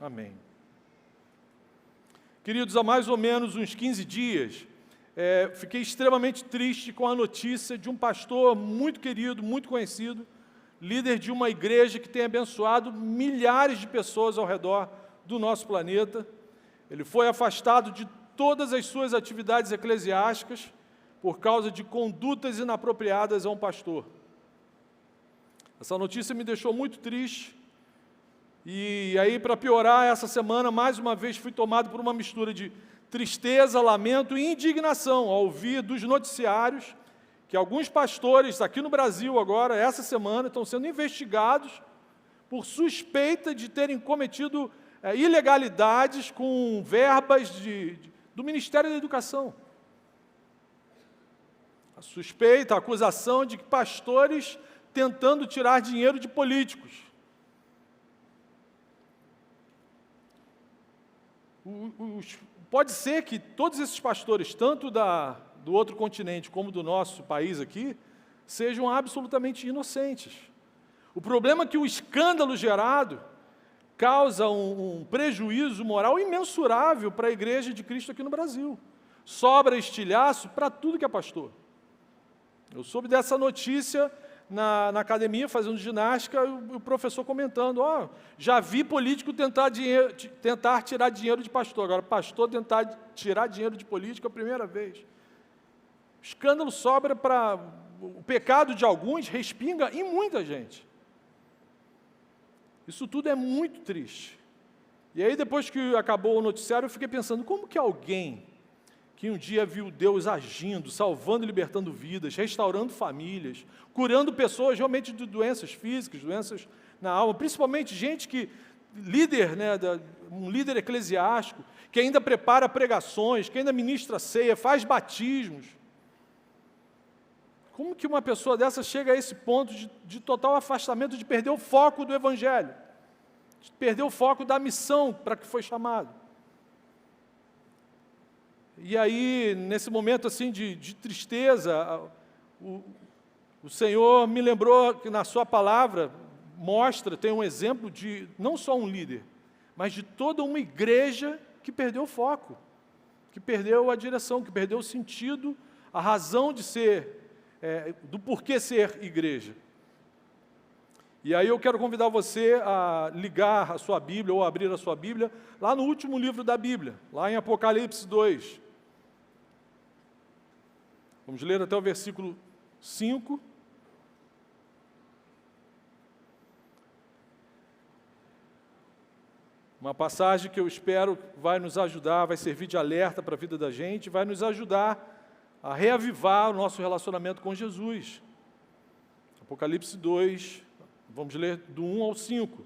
Amém. Queridos, há mais ou menos uns 15 dias, fiquei extremamente triste com a notícia de um pastor muito querido, muito conhecido, líder de uma igreja que tem abençoado milhares de pessoas ao redor do nosso planeta. Ele foi afastado de todas as suas atividades eclesiásticas por causa de condutas inapropriadas a um pastor. Essa notícia me deixou muito triste. E aí, para piorar, essa semana, mais uma vez, fui tomado por uma mistura de tristeza, lamento e indignação ao ouvir dos noticiários que alguns pastores aqui no Brasil agora, essa semana, estão sendo investigados por suspeita de terem cometido ilegalidades com verbas do Ministério da Educação. A suspeita, a acusação de que pastores tentando tirar dinheiro de políticos. Pode ser que todos esses pastores, tanto do outro continente como do nosso país aqui, sejam absolutamente inocentes. O problema é que o escândalo gerado causa um prejuízo moral imensurável para a Igreja de Cristo aqui no Brasil. Sobra estilhaço para tudo que é pastor. Eu soube dessa notícia na academia, fazendo ginástica, o professor comentando, já vi político tentar tirar dinheiro de pastor, agora pastor tentar tirar dinheiro de político é a primeira vez. O escândalo sobra para... O pecado de alguns respinga em muita gente. Isso tudo é muito triste. E aí, depois que acabou o noticiário, eu fiquei pensando, como que alguém que um dia viu Deus agindo, salvando e libertando vidas, restaurando famílias, curando pessoas realmente de doenças físicas, doenças na alma, principalmente gente que, um líder eclesiástico, que ainda prepara pregações, que ainda ministra ceia, faz batismos. Como que uma pessoa dessa chega a esse ponto de total afastamento, de perder o foco do Evangelho, de perder o foco da missão para que foi chamado? E aí, nesse momento assim de tristeza, o Senhor me lembrou que na sua palavra tem um exemplo de não só um líder, mas de toda uma igreja que perdeu o foco, que perdeu a direção, que perdeu o sentido, a razão de ser, do porquê ser igreja. E aí eu quero convidar você a ligar a sua Bíblia ou abrir a sua Bíblia lá no último livro da Bíblia, lá em Apocalipse 2. Vamos ler até o versículo 5. Uma passagem que eu espero vai nos ajudar, vai servir de alerta para a vida da gente, vai nos ajudar a reavivar o nosso relacionamento com Jesus. Apocalipse 2, vamos ler do 1 ao 5.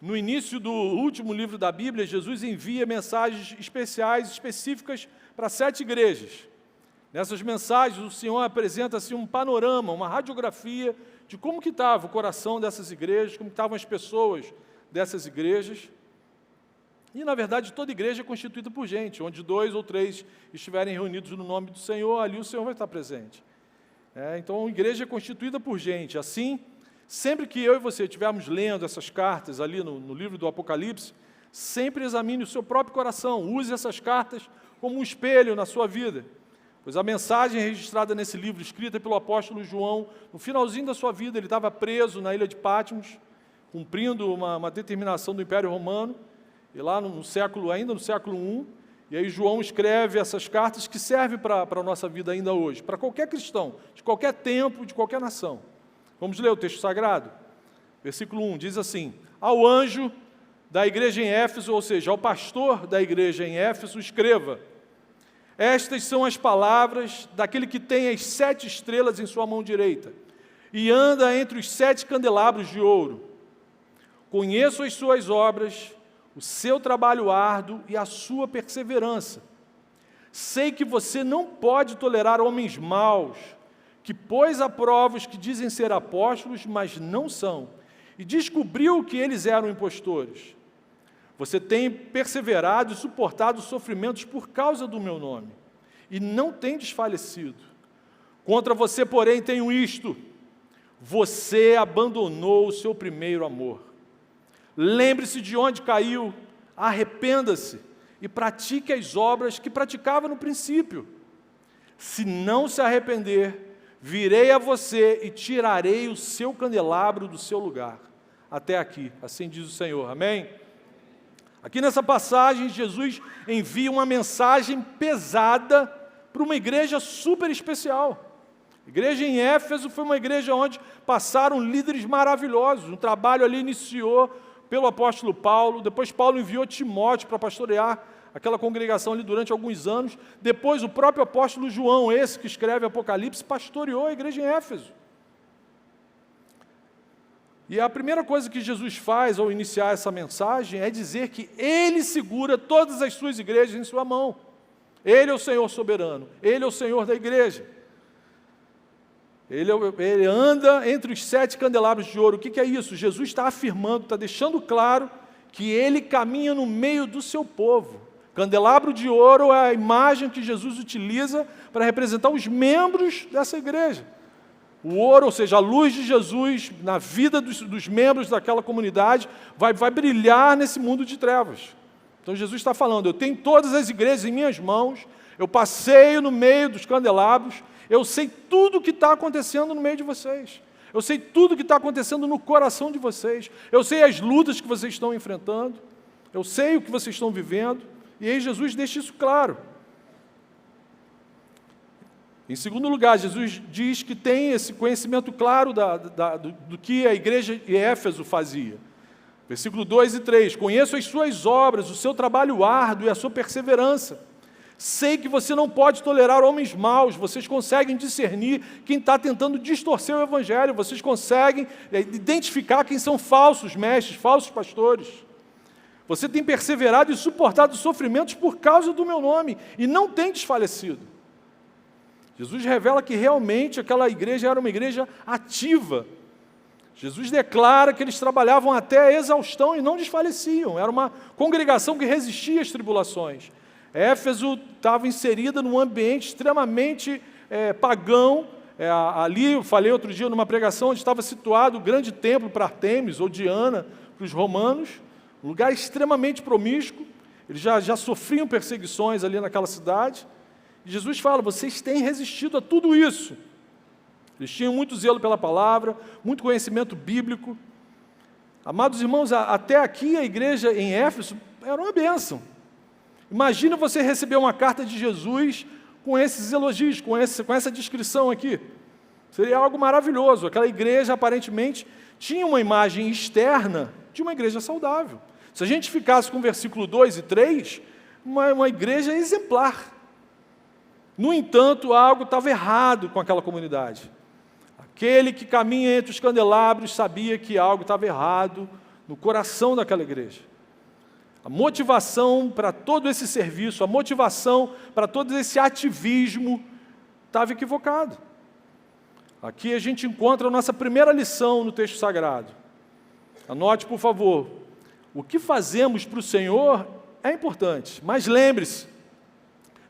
No início do último livro da Bíblia, Jesus envia mensagens específicas para 7 igrejas. Nessas mensagens, o Senhor apresenta assim, um panorama, uma radiografia de como que estava o coração dessas igrejas, como estavam as pessoas dessas igrejas. E, na verdade, toda igreja é constituída por gente, onde 2 ou 3 estiverem reunidos no nome do Senhor, ali o Senhor vai estar presente. Então, a igreja é constituída por gente. Assim, sempre que eu e você estivermos lendo essas cartas ali no livro do Apocalipse, sempre examine o seu próprio coração, use essas cartas como um espelho na sua vida. Pois a mensagem registrada nesse livro, escrita pelo apóstolo João, no finalzinho da sua vida, ele estava preso na ilha de Patmos, cumprindo uma determinação do Império Romano, e lá ainda no século I, e aí João escreve essas cartas que servem para a nossa vida ainda hoje, para qualquer cristão, de qualquer tempo, de qualquer nação. Vamos ler o texto sagrado? Versículo 1 diz assim: ao anjo da igreja em Éfeso, ou seja, ao pastor da igreja em Éfeso, escreva: estas são as palavras daquele que tem as 7 estrelas em sua mão direita e anda entre os 7 candelabros de ouro. Conheço as suas obras, o seu trabalho árduo e a sua perseverança. Sei que você não pode tolerar homens maus, que pôs à prova os que dizem ser apóstolos, mas não são, e descobriu que eles eram impostores. Você tem perseverado e suportado os sofrimentos por causa do meu nome, e não tem desfalecido. Contra você, porém, tenho isto: você abandonou o seu primeiro amor. lembre-se de onde caiu, arrependa-se e pratique as obras que praticava no princípio. Se não se arrepender, virei a você e tirarei o seu candelabro do seu lugar. Até aqui, assim diz o Senhor, amém? Aqui nessa passagem, Jesus envia uma mensagem pesada para uma igreja super especial. A igreja em Éfeso foi uma igreja onde passaram líderes maravilhosos. Um trabalho ali iniciou pelo apóstolo Paulo, depois Paulo enviou Timóteo para pastorear aquela congregação ali durante alguns anos. Depois o próprio apóstolo João, esse que escreve Apocalipse, pastoreou a igreja em Éfeso. E a primeira coisa que Jesus faz ao iniciar essa mensagem é dizer que Ele segura todas as suas igrejas em sua mão. Ele é o Senhor soberano, Ele é o Senhor da igreja. Ele anda entre os 7 candelabros de ouro. O que é isso? Jesus está afirmando, está deixando claro que Ele caminha no meio do seu povo. Candelabro de ouro é a imagem que Jesus utiliza para representar os membros dessa igreja. O ouro, ou seja, a luz de Jesus na vida dos membros daquela comunidade vai brilhar nesse mundo de trevas. Então Jesus está falando, eu tenho todas as igrejas em minhas mãos, eu passeio no meio dos candelabros, eu sei tudo o que está acontecendo no meio de vocês. Eu sei tudo o que está acontecendo no coração de vocês. Eu sei as lutas que vocês estão enfrentando. Eu sei o que vocês estão vivendo. E aí Jesus deixa isso claro. Em segundo lugar, Jesus diz que tem esse conhecimento claro do que a igreja de Éfeso fazia. Versículo 2 e 3. Conheço as suas obras, o seu trabalho árduo e a sua perseverança. Sei que você não pode tolerar homens maus, vocês conseguem discernir quem está tentando distorcer o Evangelho, vocês conseguem identificar quem são falsos mestres, falsos pastores. Você tem perseverado e suportado sofrimentos por causa do meu nome e não tem desfalecido. Jesus revela que realmente aquela igreja era uma igreja ativa. Jesus declara que eles trabalhavam até a exaustão e não desfaleciam. Era uma congregação que resistia às tribulações. Éfeso estava inserida num ambiente extremamente pagão. Ali, eu falei outro dia numa pregação, onde estava situado o grande templo para Artemis, ou Diana, para os romanos, um lugar extremamente promíscuo. Eles já sofriam perseguições ali naquela cidade. E Jesus fala, vocês têm resistido a tudo isso. Eles tinham muito zelo pela palavra, muito conhecimento bíblico. Amados irmãos, até aqui a igreja em Éfeso era uma bênção. Imagina você receber uma carta de Jesus com esses elogios, com essa descrição aqui. Seria algo maravilhoso. Aquela igreja, aparentemente, tinha uma imagem externa de uma igreja saudável. Se a gente ficasse com o versículo 2 e 3, uma igreja exemplar. No entanto, algo estava errado com aquela comunidade. Aquele que caminha entre os candelabros sabia que algo estava errado no coração daquela igreja. A motivação para todo esse serviço, a motivação para todo esse ativismo estava equivocado. Aqui a gente encontra a nossa primeira lição no texto sagrado. Anote, por favor. O que fazemos para o Senhor é importante, mas lembre-se,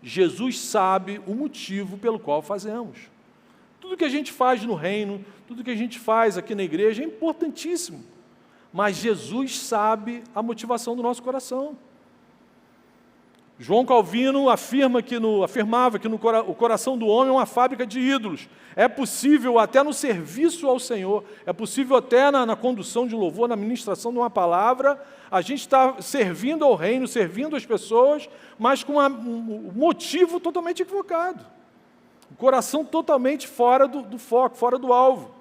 Jesus sabe o motivo pelo qual fazemos. Tudo que a gente faz no reino, tudo que a gente faz aqui na igreja é importantíssimo. Mas Jesus sabe a motivação do nosso coração. João Calvino afirmava que o coração do homem é uma fábrica de ídolos. É possível até no serviço ao Senhor, é possível até na condução de um louvor, na ministração de uma palavra, a gente está servindo ao reino, servindo as pessoas, mas com um motivo totalmente equivocado. O coração totalmente fora do foco, fora do alvo.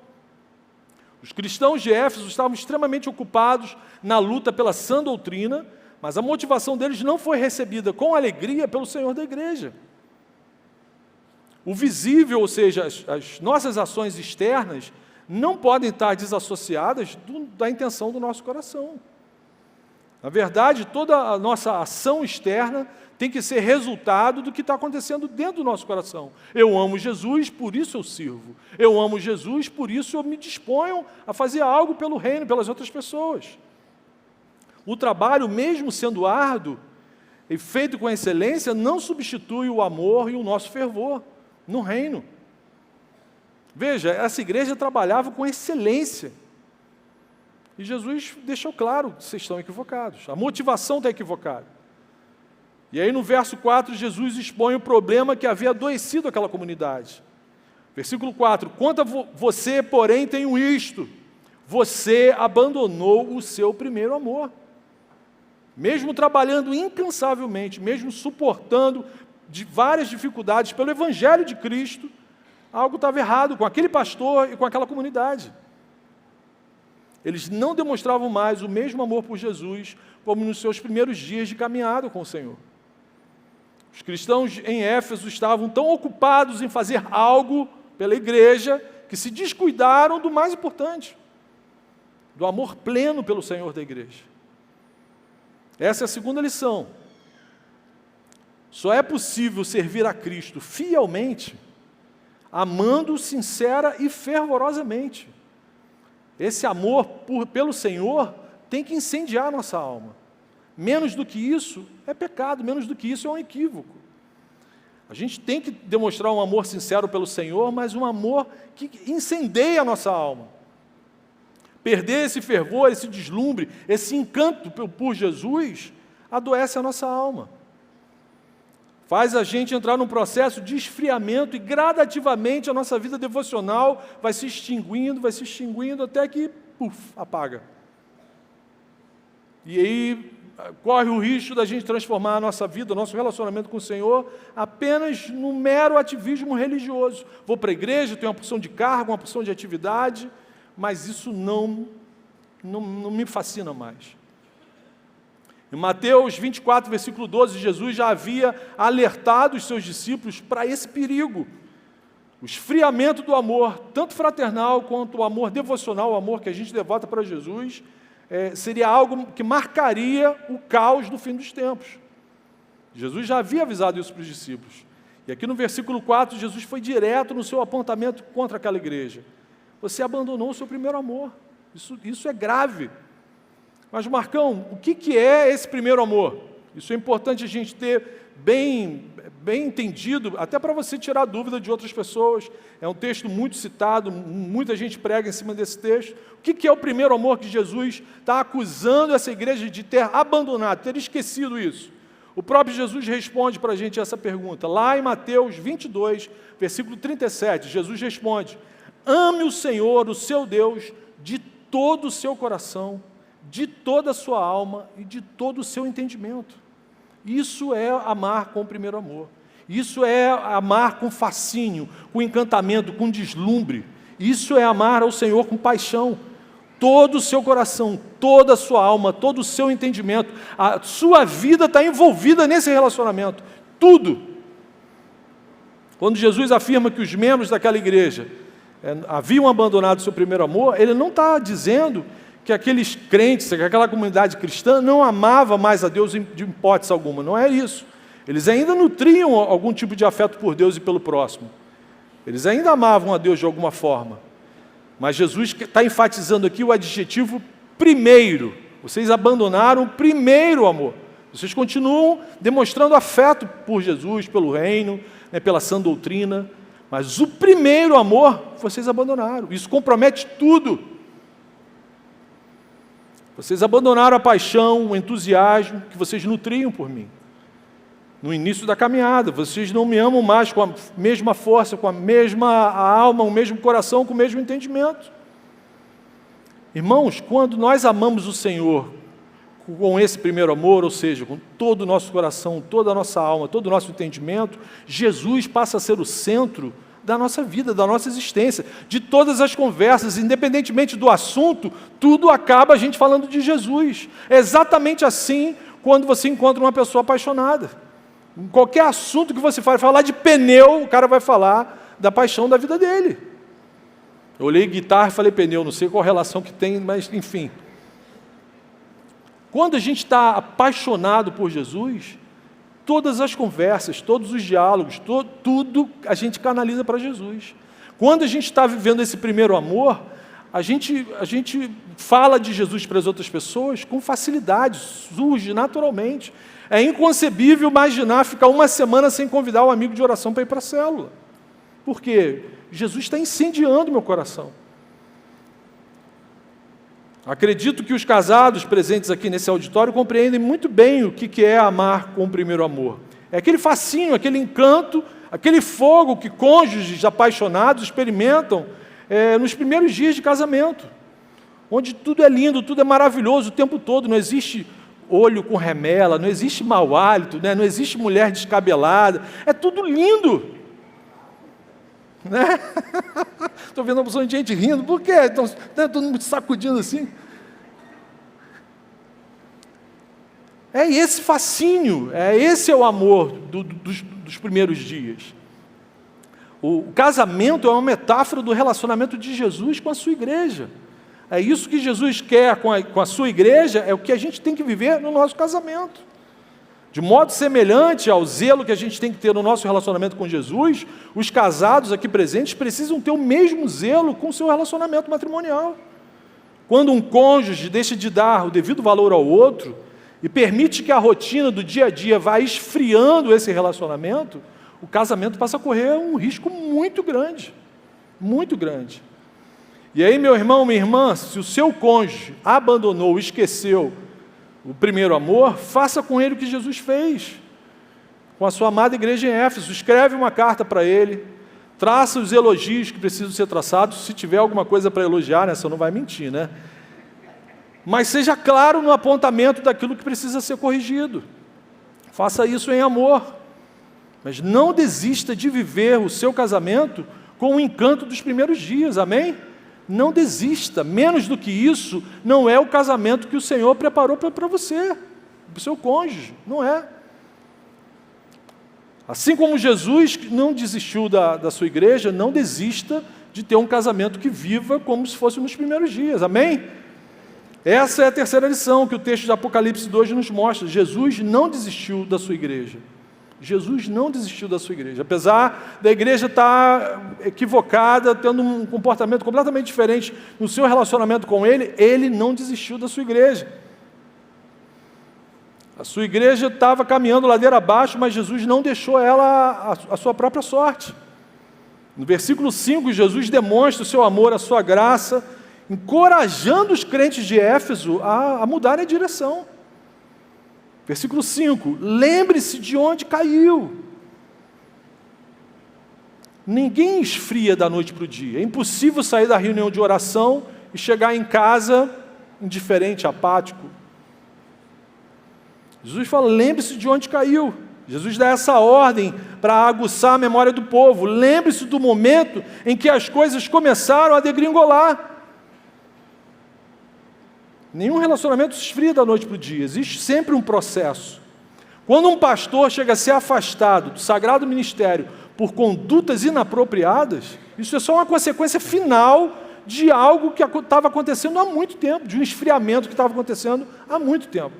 Os cristãos de Éfeso estavam extremamente ocupados na luta pela sã doutrina, mas a motivação deles não foi recebida com alegria pelo Senhor da igreja. O visível, ou seja, as nossas ações externas, não podem estar desassociadas da intenção do nosso coração. Na verdade, toda a nossa ação externa tem que ser resultado do que está acontecendo dentro do nosso coração. Eu amo Jesus, por isso eu sirvo. Eu amo Jesus, por isso eu me disponho a fazer algo pelo reino, pelas outras pessoas. O trabalho, mesmo sendo árduo e feito com excelência, não substitui o amor e o nosso fervor no reino. Veja, essa igreja trabalhava com excelência. E Jesus deixou claro que vocês estão equivocados. A motivação está equivocada. E aí no verso 4, Jesus expõe o problema que havia adoecido aquela comunidade. Versículo 4, quanto a você, porém, tenho isto, você abandonou o seu primeiro amor. Mesmo trabalhando incansavelmente, mesmo suportando várias dificuldades pelo Evangelho de Cristo, algo estava errado com aquele pastor e com aquela comunidade. Eles não demonstravam mais o mesmo amor por Jesus como nos seus primeiros dias de caminhada com o Senhor. Os cristãos em Éfeso estavam tão ocupados em fazer algo pela igreja que se descuidaram do mais importante, do amor pleno pelo Senhor da igreja. Essa é a segunda lição. Só é possível servir a Cristo fielmente, amando sincera e fervorosamente. Esse amor pelo Senhor tem que incendiar a nossa alma. Menos do que isso é pecado, menos do que isso é um equívoco. A gente tem que demonstrar um amor sincero pelo Senhor, mas um amor que incendeia a nossa alma. Perder esse fervor, esse deslumbre, esse encanto por Jesus, adoece a nossa alma. Faz a gente entrar num processo de esfriamento e gradativamente a nossa vida devocional vai se extinguindo até que, apaga. E aí corre o risco da gente transformar a nossa vida, o nosso relacionamento com o Senhor, apenas num mero ativismo religioso. Vou para a igreja, tenho uma porção de cargo, uma porção de atividade, mas isso não me fascina mais. Em Mateus 24, versículo 12, Jesus já havia alertado os seus discípulos para esse perigo. O esfriamento do amor, tanto fraternal quanto o amor devocional, o amor que a gente devota para Jesus, seria algo que marcaria o caos do fim dos tempos. Jesus já havia avisado isso para os discípulos. E aqui no versículo 4, Jesus foi direto no seu apontamento contra aquela igreja. Você abandonou o seu primeiro amor. Isso é grave. Mas, Marcão, o que é esse primeiro amor? Isso é importante a gente ter bem entendido, até para você tirar dúvida de outras pessoas. É um texto muito citado, muita gente prega em cima desse texto. O que é o primeiro amor que Jesus está acusando essa igreja de ter abandonado, ter esquecido isso? O próprio Jesus responde para a gente essa pergunta. Lá em Mateus 22, versículo 37, Jesus responde: ame o Senhor, o seu Deus, de todo o seu coração, de toda a sua alma e de todo o seu entendimento. Isso é amar com o primeiro amor. Isso é amar com fascínio, com encantamento, com deslumbre. Isso é amar ao Senhor com paixão. Todo o seu coração, toda a sua alma, todo o seu entendimento, a sua vida está envolvida nesse relacionamento. Tudo. Quando Jesus afirma que os membros daquela igreja haviam abandonado o seu primeiro amor, ele não está dizendo que aqueles crentes, que aquela comunidade cristã não amava mais a Deus de hipótese alguma. Não é isso. Eles ainda nutriam algum tipo de afeto por Deus e pelo próximo. Eles ainda amavam a Deus de alguma forma. Mas Jesus está enfatizando aqui o adjetivo primeiro. Vocês abandonaram o primeiro amor. Vocês continuam demonstrando afeto por Jesus, pelo reino, pela sã doutrina, mas o primeiro amor vocês abandonaram. Isso compromete tudo. Vocês abandonaram a paixão, o entusiasmo que vocês nutriam por mim. No início da caminhada, vocês não me amam mais com a mesma força, com a mesma alma, o mesmo coração, com o mesmo entendimento. Irmãos, quando nós amamos o Senhor com esse primeiro amor, ou seja, com todo o nosso coração, toda a nossa alma, todo o nosso entendimento, Jesus passa a ser o centro da nossa vida, da nossa existência, de todas as conversas, independentemente do assunto, tudo acaba a gente falando de Jesus. É exatamente assim quando você encontra uma pessoa apaixonada. Em qualquer assunto que você falar de pneu, o cara vai falar da paixão da vida dele. Eu olhei guitarra e falei pneu, não sei qual relação que tem, mas enfim. Quando a gente está apaixonado por Jesus, todas as conversas, todos os diálogos, tudo a gente canaliza para Jesus. Quando a gente está vivendo esse primeiro amor, a gente fala de Jesus para as outras pessoas com facilidade, surge naturalmente. É inconcebível imaginar ficar uma semana sem convidar um amigo de oração para ir para a célula. Por quê? Jesus está incendiando meu coração. Acredito que os casados presentes aqui nesse auditório compreendem muito bem o que é amar com o primeiro amor. É aquele fascínio, aquele encanto, aquele fogo que cônjuges apaixonados experimentam nos primeiros dias de casamento, onde tudo é lindo, tudo é maravilhoso o tempo todo, não existe olho com remela, não existe mau hálito, né? Não existe mulher descabelada, é tudo lindo. Estou vendo uma opção de gente rindo, por quê? Então, todo mundo sacudindo assim. É esse fascínio, esse é o amor dos primeiros dias. O casamento é uma metáfora do relacionamento de Jesus com a sua igreja. É isso que Jesus quer com a sua igreja, é o que a gente tem que viver no nosso casamento. De modo semelhante ao zelo que a gente tem que ter no nosso relacionamento com Jesus, os casados aqui presentes precisam ter o mesmo zelo com o seu relacionamento matrimonial. Quando um cônjuge deixa de dar o devido valor ao outro e permite que a rotina do dia a dia vá esfriando esse relacionamento, o casamento passa a correr um risco muito grande, muito grande. E aí, meu irmão, minha irmã, se o seu cônjuge abandonou, esqueceu o primeiro amor, faça com ele o que Jesus fez com a sua amada igreja em Éfeso. Escreve uma carta para ele, traça os elogios que precisam ser traçados. Se tiver alguma coisa para elogiar, né, você não vai mentir, né? Mas seja claro no apontamento daquilo que precisa ser corrigido. Faça isso em amor. Mas não desista de viver o seu casamento com o encanto dos primeiros dias, amém? Não desista, menos do que isso, não é o casamento que o Senhor preparou para você, para o seu cônjuge, não é. Assim como Jesus não desistiu da sua igreja, não desista de ter um casamento que viva como se fosse nos primeiros dias, amém? Essa é a terceira lição que o texto de Apocalipse 2 nos mostra. Jesus não desistiu da sua igreja. Jesus não desistiu da sua igreja. Apesar da igreja estar equivocada, tendo um comportamento completamente diferente no seu relacionamento com ele, ele não desistiu da sua igreja. A sua igreja estava caminhando ladeira abaixo, mas Jesus não deixou ela a sua própria sorte. No versículo 5, Jesus demonstra o seu amor, a sua graça, encorajando os crentes de Éfeso a mudarem a direção. Versículo 5, lembre-se de onde caiu. Ninguém esfria da noite para o dia. É impossível sair da reunião de oração e chegar em casa indiferente, apático. Jesus fala, lembre-se de onde caiu. Jesus dá essa ordem para aguçar a memória do povo. Lembre-se do momento em que as coisas começaram a degringolar. Nenhum relacionamento se esfria da noite para o dia, existe sempre um processo. Quando um pastor chega a ser afastado do sagrado ministério por condutas inapropriadas, isso é só uma consequência final de algo que estava acontecendo há muito tempo, de um esfriamento que estava acontecendo há muito tempo.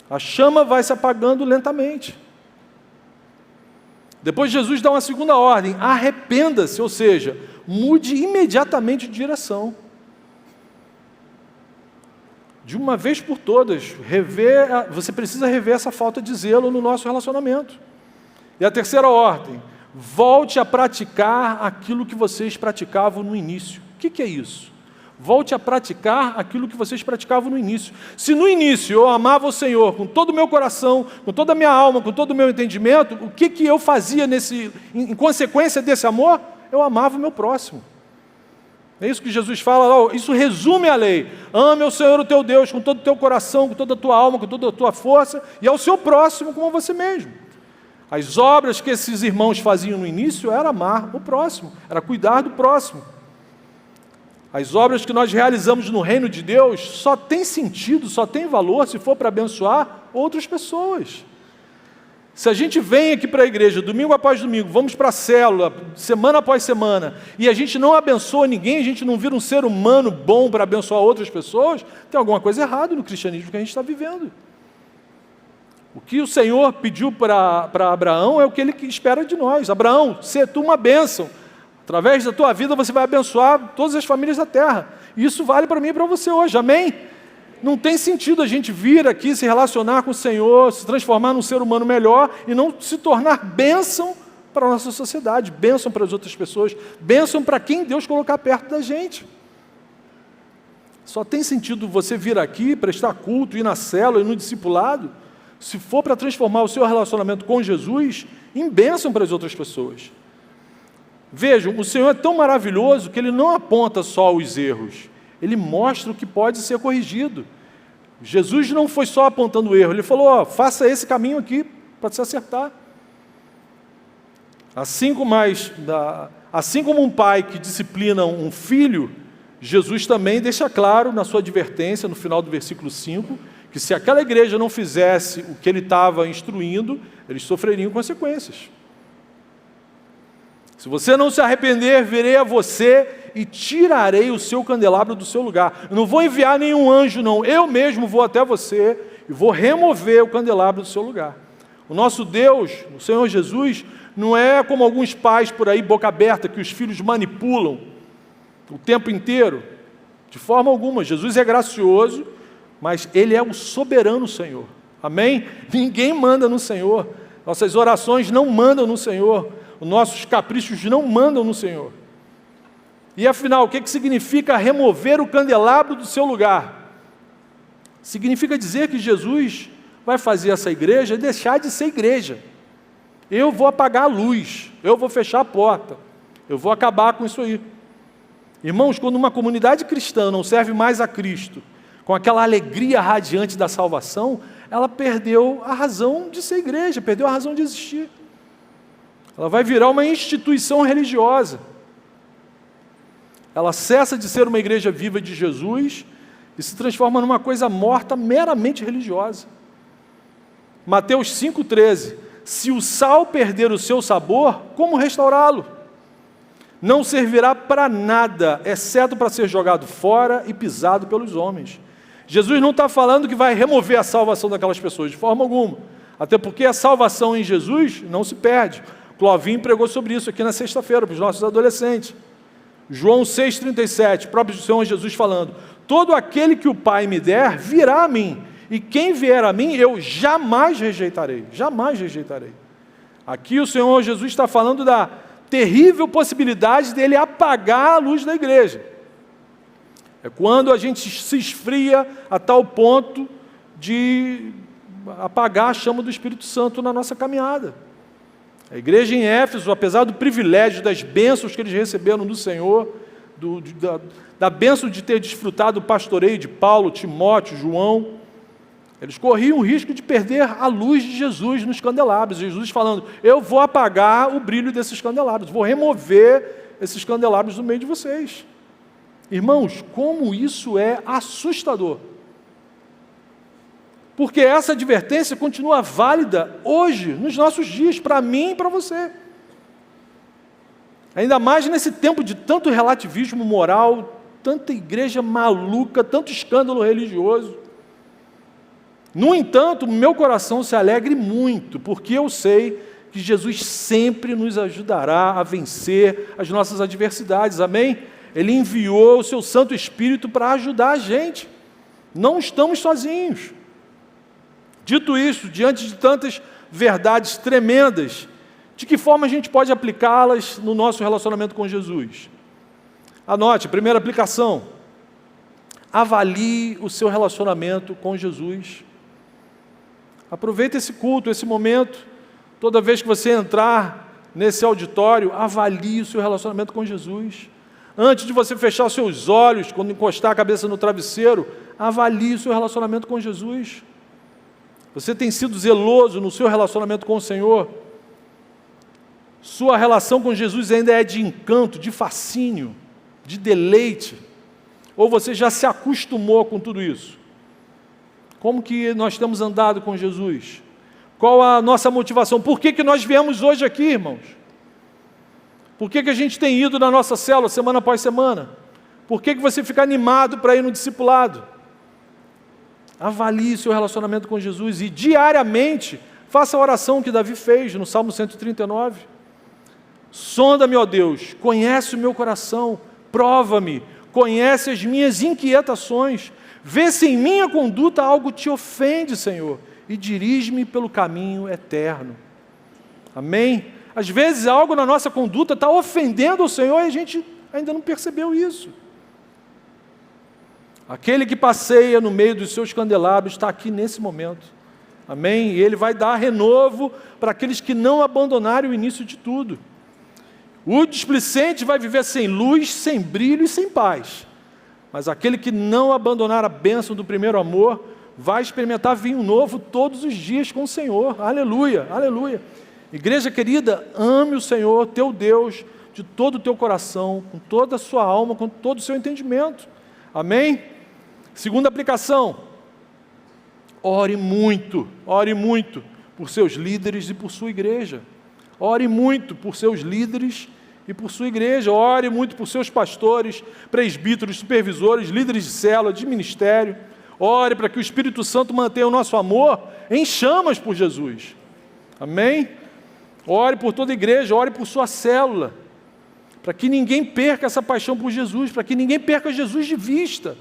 A chama vai se apagando lentamente. Depois Jesus dá uma segunda ordem, arrependa-se, ou seja, mude imediatamente de direção. De uma vez por todas, você precisa rever essa falta de zelo no nosso relacionamento. E a terceira ordem, volte a praticar aquilo que vocês praticavam no início. O que é isso? Volte a praticar aquilo que vocês praticavam no início. Se no início eu amava o Senhor com todo o meu coração, com toda a minha alma, com todo o meu entendimento, o que eu fazia em consequência desse amor? Eu amava o meu próximo. É isso que Jesus fala, isso resume a lei. Ame ao Senhor o teu Deus com todo o teu coração, com toda a tua alma, com toda a tua força, e ao seu próximo como você mesmo. As obras que esses irmãos faziam no início era amar o próximo, era cuidar do próximo. As obras que nós realizamos no reino de Deus só tem sentido, só tem valor se for para abençoar outras pessoas. Se a gente vem aqui para a igreja, domingo após domingo, vamos para a célula, semana após semana, e a gente não abençoa ninguém, a gente não vira um ser humano bom para abençoar outras pessoas, tem alguma coisa errada no cristianismo que a gente está vivendo. O que o Senhor pediu para Abraão é o que Ele espera de nós. Abraão, ser tu uma bênção. Através da tua vida você vai abençoar todas as famílias da terra. E isso vale para mim e para você hoje, amém? Não tem sentido a gente vir aqui, se relacionar com o Senhor, se transformar num ser humano melhor e não se tornar bênção para a nossa sociedade, bênção para as outras pessoas, bênção para quem Deus colocar perto da gente. Só tem sentido você vir aqui, prestar culto, ir na célula, ir no discipulado, se for para transformar o seu relacionamento com Jesus em bênção para as outras pessoas. Vejam, o Senhor é tão maravilhoso que Ele não aponta só os erros, Ele mostra o que pode ser corrigido. Jesus não foi só apontando o erro, Ele falou, faça esse caminho aqui para se acertar. Assim como um pai que disciplina um filho, Jesus também deixa claro na sua advertência, no final do versículo 5, que se aquela igreja não fizesse o que ele estava instruindo, eles sofreriam consequências. Se você não se arrepender, virei a você e tirarei o seu candelabro do seu lugar. Eu não vou enviar nenhum anjo, não. Eu mesmo vou até você e vou remover o candelabro do seu lugar. O nosso Deus, o Senhor Jesus, não é como alguns pais por aí, boca aberta, que os filhos manipulam o tempo inteiro. De forma alguma. Jesus é gracioso, mas Ele é o soberano Senhor. Amém? Ninguém manda no Senhor. Nossas orações não mandam no Senhor. Os nossos caprichos não mandam no Senhor. E afinal, o que significa remover o candelabro do seu lugar? Significa dizer que Jesus vai fazer essa igreja deixar de ser igreja. Eu vou apagar a luz, eu vou fechar a porta, eu vou acabar com isso aí. Irmãos, quando uma comunidade cristã não serve mais a Cristo, com aquela alegria radiante da salvação, ela perdeu a razão de ser igreja, perdeu a razão de existir. Ela vai virar uma instituição religiosa. Ela cessa de ser uma igreja viva de Jesus e se transforma numa coisa morta, meramente religiosa. Mateus 5,13. Se o sal perder o seu sabor, como restaurá-lo? Não servirá para nada, exceto para ser jogado fora e pisado pelos homens. Jesus não está falando que vai remover a salvação daquelas pessoas, de forma alguma. Até porque a salvação em Jesus não se perde. Clovinho pregou sobre isso aqui na sexta-feira, para os nossos adolescentes. João 6,37, próprio Senhor Jesus falando, todo aquele que o Pai me der, virá a mim, e quem vier a mim, eu jamais rejeitarei, jamais rejeitarei. Aqui o Senhor Jesus está falando da terrível possibilidade dele apagar a luz da igreja. É quando a gente se esfria a tal ponto de apagar a chama do Espírito Santo na nossa caminhada. A igreja em Éfeso, apesar do privilégio das bênçãos que eles receberam do Senhor, da bênção de ter desfrutado o pastoreio de Paulo, Timóteo, João, eles corriam o risco de perder a luz de Jesus nos candelabros. Jesus falando, eu vou apagar o brilho desses candelabros, vou remover esses candelabros do meio de vocês. Irmãos, como isso é assustador. Porque essa advertência continua válida hoje, nos nossos dias, para mim e para você. Ainda mais nesse tempo de tanto relativismo moral, tanta igreja maluca, tanto escândalo religioso. No entanto, meu coração se alegre muito, porque eu sei que Jesus sempre nos ajudará a vencer as nossas adversidades, amém? Ele enviou o seu Santo Espírito para ajudar a gente. Não estamos sozinhos. Dito isso, diante de tantas verdades tremendas, de que forma a gente pode aplicá-las no nosso relacionamento com Jesus? Anote, primeira aplicação, avalie o seu relacionamento com Jesus. Aproveite esse culto, esse momento, toda vez que você entrar nesse auditório, avalie o seu relacionamento com Jesus. Antes de você fechar os seus olhos, quando encostar a cabeça no travesseiro, avalie o seu relacionamento com Jesus. Você tem sido zeloso no seu relacionamento com o Senhor? Sua relação com Jesus ainda é de encanto, de fascínio, de deleite? Ou você já se acostumou com tudo isso? Como que nós temos andado com Jesus? Qual a nossa motivação? Por que nós viemos hoje aqui, irmãos? Por que a gente tem ido na nossa célula semana após semana? Por que você fica animado para ir no discipulado? Avalie seu relacionamento com Jesus e diariamente faça a oração que Davi fez no Salmo 139. Sonda-me, ó Deus, conhece o meu coração, prova-me, conhece as minhas inquietações, vê se em minha conduta algo te ofende, Senhor, e dirige-me pelo caminho eterno. Amém? Às vezes algo na nossa conduta está ofendendo o Senhor e a gente ainda não percebeu isso. Aquele que passeia no meio dos seus candelabros está aqui nesse momento. Amém? E Ele vai dar renovo para aqueles que não abandonarem o início de tudo. O displicente vai viver sem luz, sem brilho e sem paz. Mas aquele que não abandonar a bênção do primeiro amor, vai experimentar vinho novo todos os dias com o Senhor. Aleluia, aleluia. Igreja querida, ame o Senhor, teu Deus, de todo o teu coração, com toda a sua alma, com todo o seu entendimento. Amém? Segunda aplicação, ore muito por seus líderes e por sua igreja. Ore muito por seus líderes e por sua igreja. Ore muito por seus pastores, presbíteros, supervisores, líderes de célula, de ministério. Ore para que o Espírito Santo mantenha o nosso amor em chamas por Jesus. Amém? Ore por toda a igreja, ore por sua célula, para que ninguém perca essa paixão por Jesus, para que ninguém perca Jesus de vista.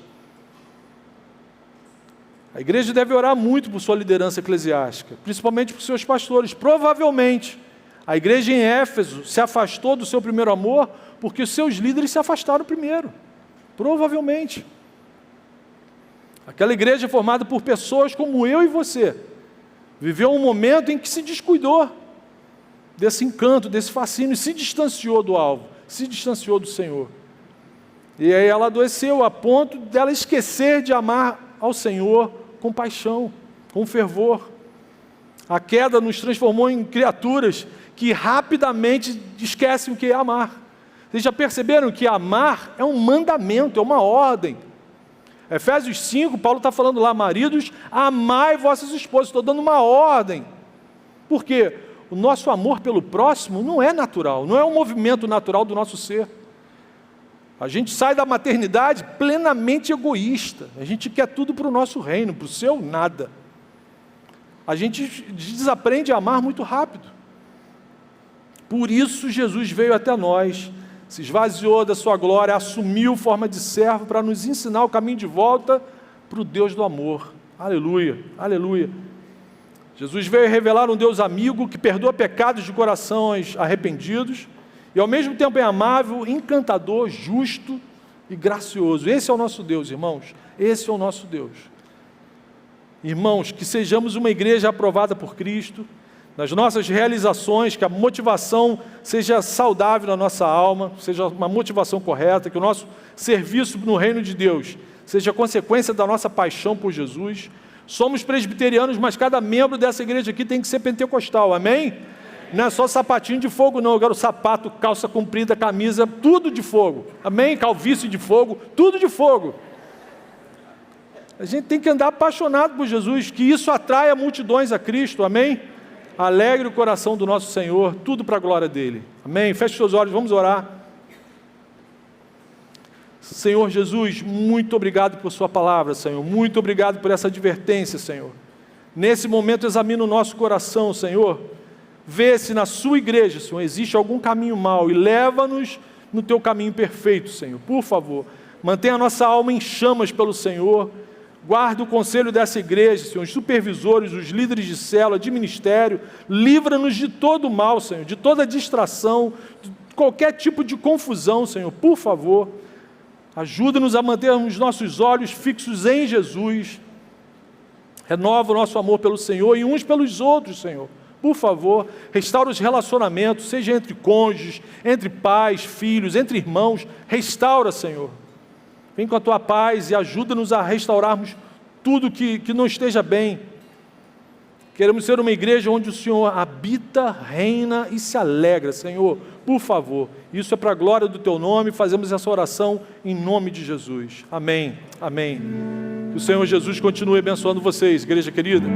A igreja deve orar muito por sua liderança eclesiástica, principalmente por seus pastores. Provavelmente, a igreja em Éfeso se afastou do seu primeiro amor porque os seus líderes se afastaram primeiro. Provavelmente. Aquela igreja formada por pessoas como eu e você, viveu um momento em que se descuidou desse encanto, desse fascínio, e se distanciou do alvo, se distanciou do Senhor. E aí ela adoeceu a ponto dela esquecer de amar ao Senhor com paixão, com fervor. A queda nos transformou em criaturas que rapidamente esquecem o que é amar. Vocês já perceberam que amar é um mandamento, é uma ordem. Efésios 5, Paulo está falando lá, maridos, amai vossas esposas. Estou dando uma ordem. Por quê? O nosso amor pelo próximo não é natural, não é um movimento natural do nosso ser. A gente sai da maternidade plenamente egoísta. A gente quer tudo para o nosso reino, para o seu nada. A gente desaprende a amar muito rápido. Por isso Jesus veio até nós, se esvaziou da sua glória, assumiu forma de servo para nos ensinar o caminho de volta para o Deus do amor. Aleluia, aleluia. Jesus veio revelar um Deus amigo que perdoa pecados de corações arrependidos e ao mesmo tempo é amável, encantador, justo e gracioso. Esse é o nosso Deus, irmãos. Esse é o nosso Deus. Irmãos, que sejamos uma igreja aprovada por Cristo, nas nossas realizações, que a motivação seja saudável na nossa alma, seja uma motivação correta, que o nosso serviço no reino de Deus seja consequência da nossa paixão por Jesus. Somos presbiterianos, mas cada membro dessa igreja aqui tem que ser pentecostal, amém? Não é só sapatinho de fogo não, eu quero sapato, calça comprida, camisa, tudo de fogo, amém? Calvície de fogo, tudo de fogo. A gente tem que andar apaixonado por Jesus, que isso atraia multidões a Cristo, amém? Alegre o coração do nosso Senhor, tudo para a glória dEle, amém? Feche seus olhos, vamos orar. Senhor Jesus, muito obrigado por sua palavra, Senhor, muito obrigado por essa advertência, Senhor. Nesse momento examina o nosso coração, Senhor, vê se na sua igreja, Senhor, existe algum caminho mau e leva-nos no teu caminho perfeito, Senhor, por favor, mantenha a nossa alma em chamas pelo Senhor, guarda o conselho dessa igreja, Senhor, os supervisores, os líderes de célula, de ministério, livra-nos de todo o mal, Senhor, de toda distração, de qualquer tipo de confusão, Senhor, por favor. Ajuda-nos a mantermos nossos olhos fixos em Jesus. Renova o nosso amor pelo Senhor e uns pelos outros, Senhor. Por favor, restaura os relacionamentos, seja entre cônjuges, entre pais, filhos, entre irmãos. Restaura, Senhor. Vem com a Tua paz e ajuda-nos a restaurarmos tudo que não esteja bem. Queremos ser uma igreja onde o Senhor habita, reina e se alegra, Senhor. Por favor, isso é para a glória do Teu nome, fazemos essa oração em nome de Jesus. Amém, amém. Que o Senhor Jesus continue abençoando vocês, igreja querida.